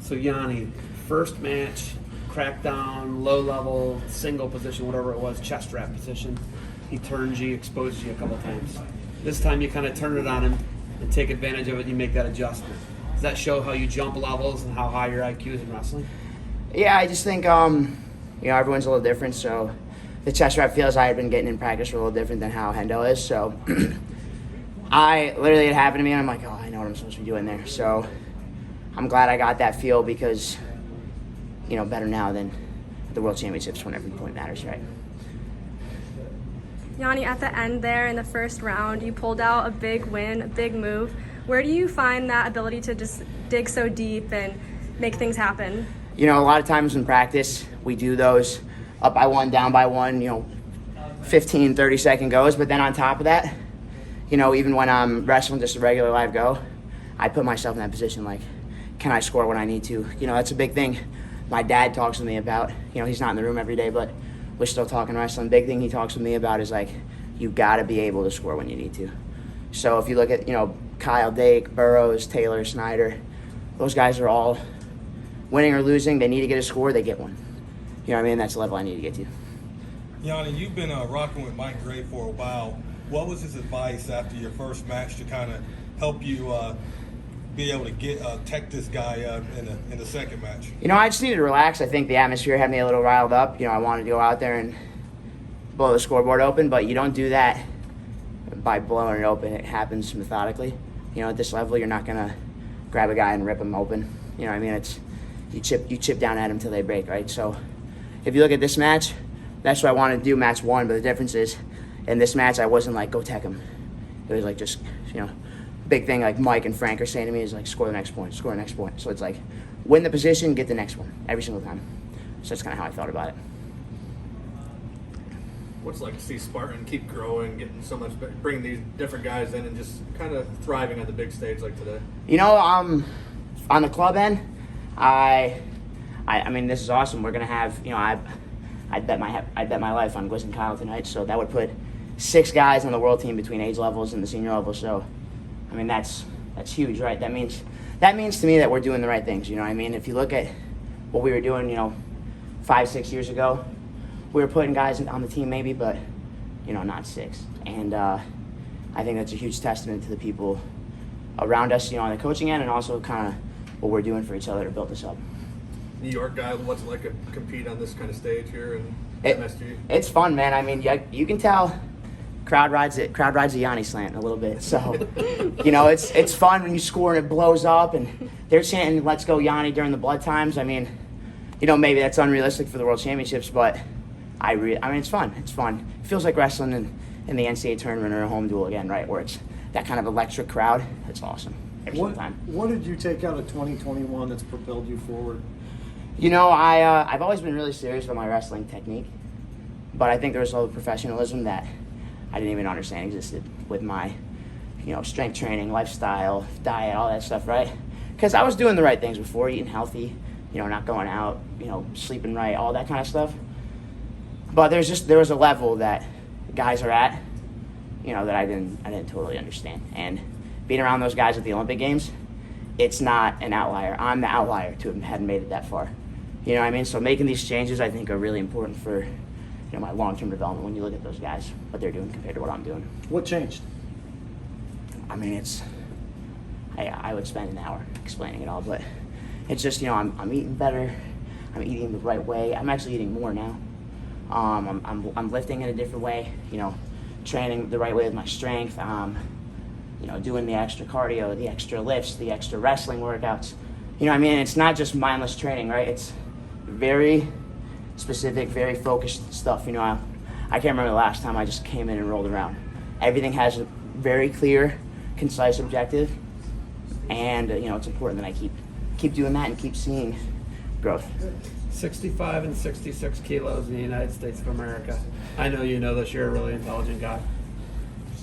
So Yianni, first match, crackdown, low level, single position, whatever it was, chest wrap position. He turns you, exposes you a couple times. This time you kind of turn it on him and take advantage of it. You make that adjustment. Does that show how you jump levels and how high your IQ is in wrestling? Yeah, I just think everyone's a little different. So the chest wrap feels I had been getting in practice were a little different than how Hendo is. So I literally it happened to me, and I'm like, oh, I know what I'm supposed to be doing there. So I'm glad I got that feel because, better now than the World Championships when every point matters, right? Yianni, at the end there in the first round, you pulled out a big win, a big move. Where do you find that ability to just dig so deep and make things happen? A lot of times in practice, we do those up by one, down by one, 15, 30-second goes. But then on top of that, even when I'm wrestling just a regular live go, I put myself in that position like, can I score when I need to? That's a big thing my dad talks to me about. He's not in the room every day, but we're still talking wrestling. Big thing he talks with me about is like, you got to be able to score when you need to. So if you look at, Kyle Dake, Burrows, Taylor, Snyder, those guys are all winning or losing. They need to get a score, they get one. That's the level I need to get to. Yianni, you've been rocking with Mike Gray for a while. What was his advice after your first match to kind of help you be able to tech this guy in the second match? I just needed to relax. I think the atmosphere had me a little riled up. I wanted to go out there and blow the scoreboard open, but you don't do that by blowing it open. It happens methodically. At this level, you're not gonna grab a guy and rip him open. It's you chip down at him till they break, right? So if you look at this match, that's what I wanted to do, match one. But the difference is, in this match, I wasn't like, go tech him. It was like just, big thing like Mike and Frank are saying to me is like, score the next point, score the next point. So it's like, win the position, get the next one, every single time. So that's kind of how I thought about it. What's it like to see Spartan keep growing, getting so much, bringing these different guys in and just kind of thriving on the big stage like today? On the club end, I mean, this is awesome. We're gonna have, I bet my life on Gwiz and Kyle tonight. So that would put 6 guys on the world team between age levels and the senior level. So, that's huge, right? That means to me that we're doing the right things. If you look at what we were doing, 5-6 years ago, we were putting guys on the team maybe, but not 6. And I think that's a huge testament to the people around us, on the coaching end, and also kind of what we're doing for each other to build this up. New York guy, what's it like to compete on this kind of stage here in MSG? It's fun, man. You can tell crowd rides the Yianni slant a little bit. So, it's fun when you score and it blows up and they're chanting "Let's go Yianni" during the blood times. Maybe that's unrealistic for the World Championships, but it's fun. It's fun. It feels like wrestling in the NCAA tournament or a home duel again, right? Where it's that kind of electric crowd. It's awesome every single time. What did you take out of 2021 that's propelled you forward? I've always been really serious with my wrestling technique, but I think there was a little professionalism that I didn't even understand existed with my, strength training, lifestyle, diet, all that stuff, right? Because I was doing the right things before, eating healthy, not going out, sleeping right, all that kind of stuff. But there was a level that guys are at, that I didn't totally understand. And being around those guys at the Olympic Games, it's not an outlier. I'm the outlier to have hadn't made it that far. So making these changes, I think, are really important for, my long-term development when you look at those guys, what they're doing compared to what I'm doing. What changed? I would spend an hour explaining it all, but it's just, I'm eating better. I'm eating the right way. I'm actually eating more now. I'm lifting in a different way, training the right way with my strength, doing the extra cardio, the extra lifts, the extra wrestling workouts. It's not just mindless training, right? It's very specific, very focused stuff. I can't remember the last time I just came in and rolled around. Everything has a very clear, concise objective, and it's important that I keep doing that and keep seeing growth. 65 and 66 kilos in the United States of America. I know you know this. You're a really intelligent guy.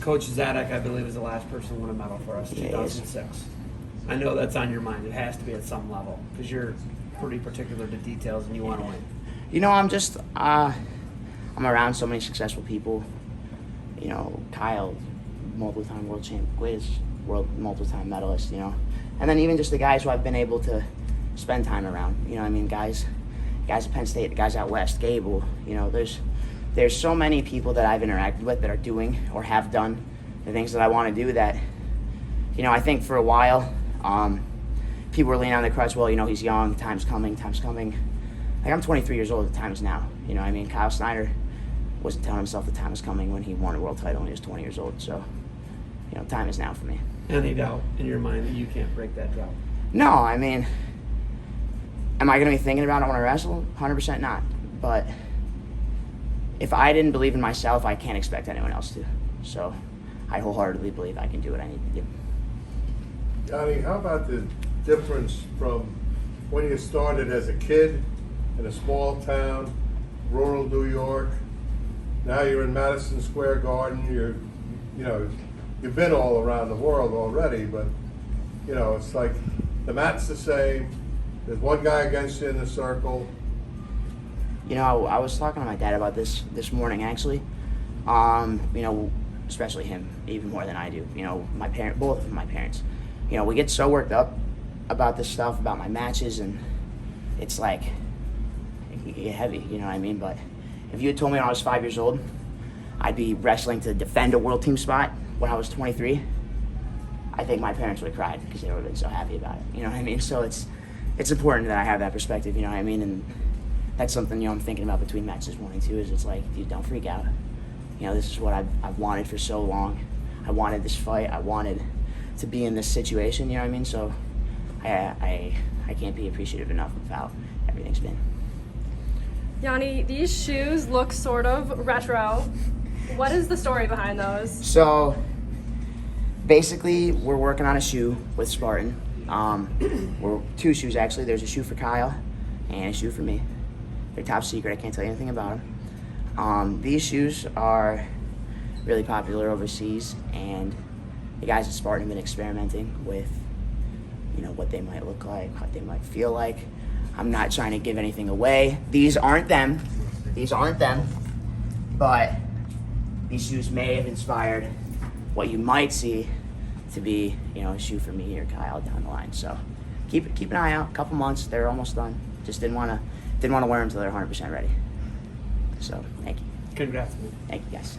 Coach Zadek, I believe, is the last person to win a medal for us in 2006. I know that's on your mind. It has to be at some level because you're pretty particular to details and you want to win. I'm around so many successful people. Kyle, multiple-time world champ, Gwiz, multiple-time medalist, And then even just the guys who I've been able to spend time around. You know what I mean? Guys at Penn State, the guys out west, Gable, you know, there's so many people that I've interacted with that are doing or have done the things that I want to do that, you know, I think for a while, people were leaning on the crutch, well, you know, he's young, time's coming. Like, I'm 23 years old, the time is now. You know what I mean? Kyle Snyder wasn't telling himself the time was coming when he won a world title when he was 20 years old. So, you know, time is now for me. Any doubt in your mind that you can't break that drought? No, I mean, am I going to be thinking about it when I wrestle? 100% not. But if I didn't believe in myself, I can't expect anyone else to. So I wholeheartedly believe I can do what I need to do. Yianni, how about the difference from when you started as a kid in a small town, rural New York? Now you're in Madison Square Garden. You've been all around the world already, but you know, it's like the mat's the same. There's one guy against you in the circle. You know, I was talking to my dad about this morning, actually. You know, especially him, even more than I do. You know, both of my parents. You know, we get so worked up about this stuff, about my matches, and it's like, it can get heavy, you know what I mean? But if you had told me when I was 5 years old, I'd be wrestling to defend a world team spot when I was 23, I think my parents would have cried because they would have been so happy about it. You know what I mean? So it's important that I have that perspective, you know what I mean? And that's something, you know, I'm thinking about between matches 1 and 2 is it's like, dude, don't freak out. You know, this is what I've wanted for so long. I wanted this fight. I wanted to be in this situation, you know what I mean? So I can't be appreciative enough of how everything's been. Yianni, these shoes look sort of retro. What is the story behind those? So basically, we're working on a shoe with Spartan. We're 2 shoes, actually. There's a shoe for Kyle and a shoe for me. They're top secret. I can't tell you anything about them. These shoes are really popular overseas, and the guys at Spartan have been experimenting with, you know, what they might look like, what they might feel like. I'm not trying to give anything away. These aren't them. But these shoes may have inspired what you might see to be, you know, a shoe for me or Kyle down the line. So keep an eye out. A couple months, they're almost done. Just didn't want to wear them until they're 100% ready. So thank you. Congrats, man. Thank you, guys.